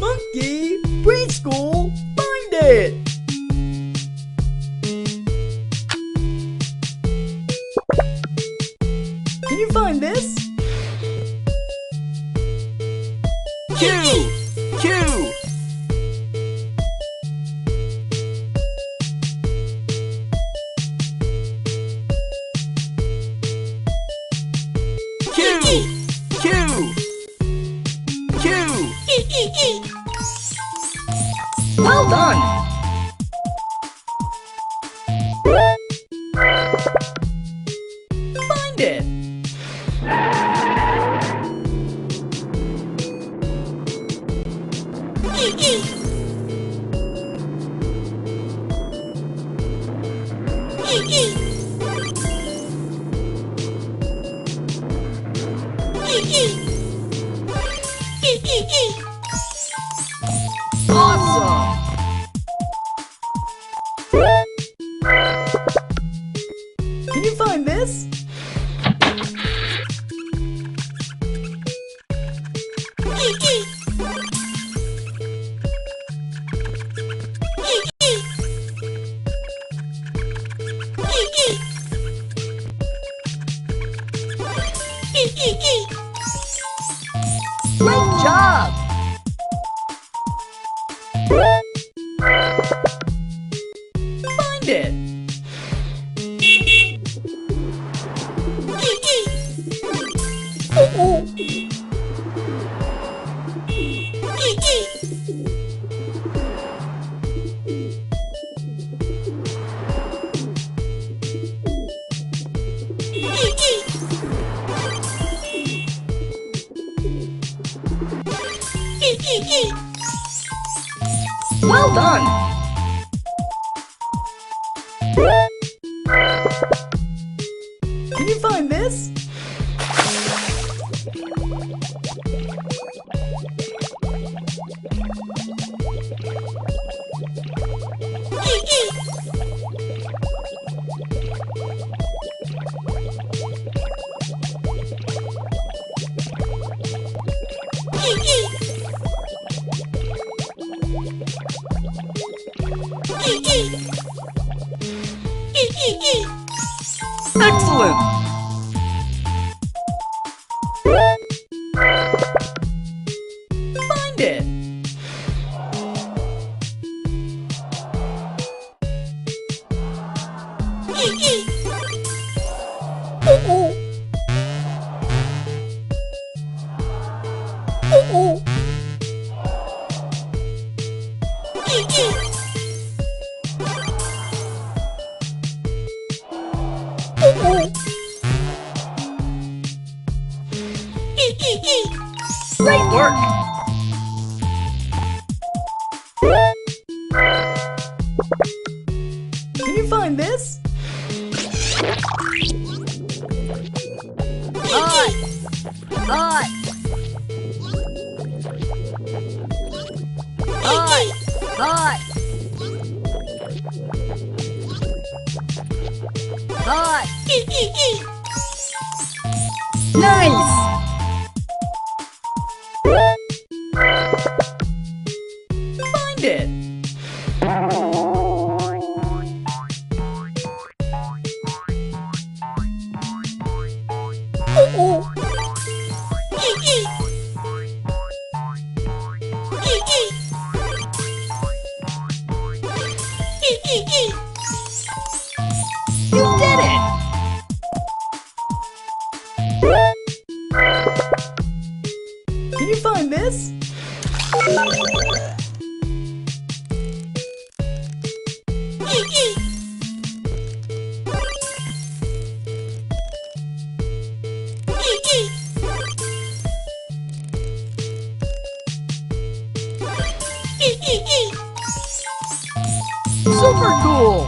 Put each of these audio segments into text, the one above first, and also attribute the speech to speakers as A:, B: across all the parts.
A: Monkey Preschool Find It! Can you find this?
B: Q! Q!
A: Well done! Find it! Awesome! Can you find this? Great job! Find it! Oh. Well done! Can you find this?
B: Excellent!
A: Find it! Oh. Oh. Great work! Can you find this? Hot! Hot! Hot! Hot! Hot! Nice! Find it! Oh. You did it! Can you find this? Super cool!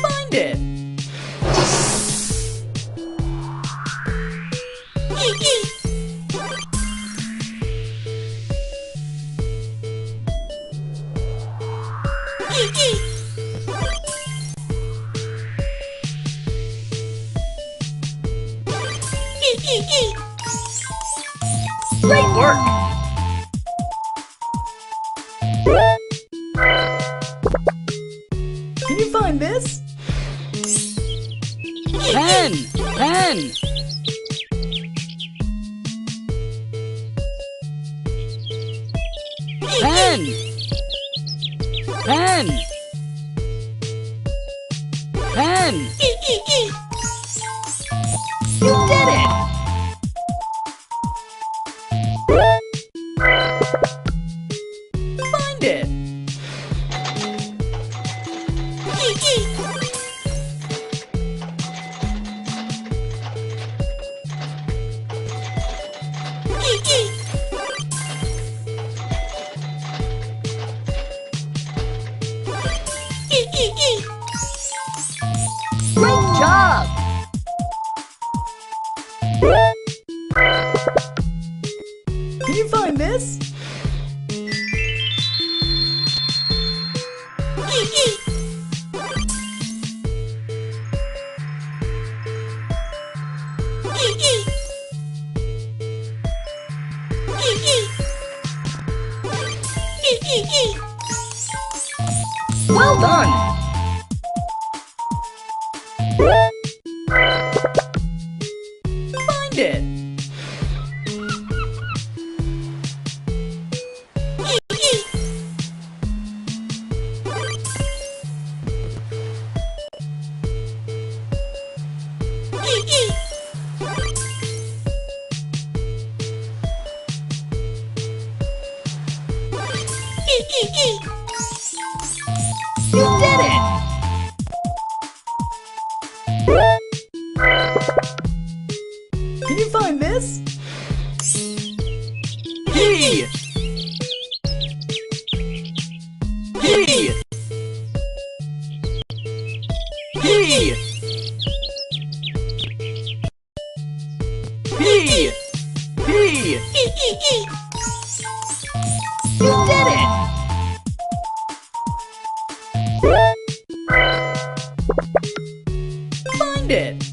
A: Find it! Great work! Can you find this?
B: Pen! Pen! Pen! Pen! Pen!
A: You did it! Find it! Great job! Can you find this? Well done! Find it! You did it! Can you find this?
B: P! P! P! P! P!
A: You did it! Find it!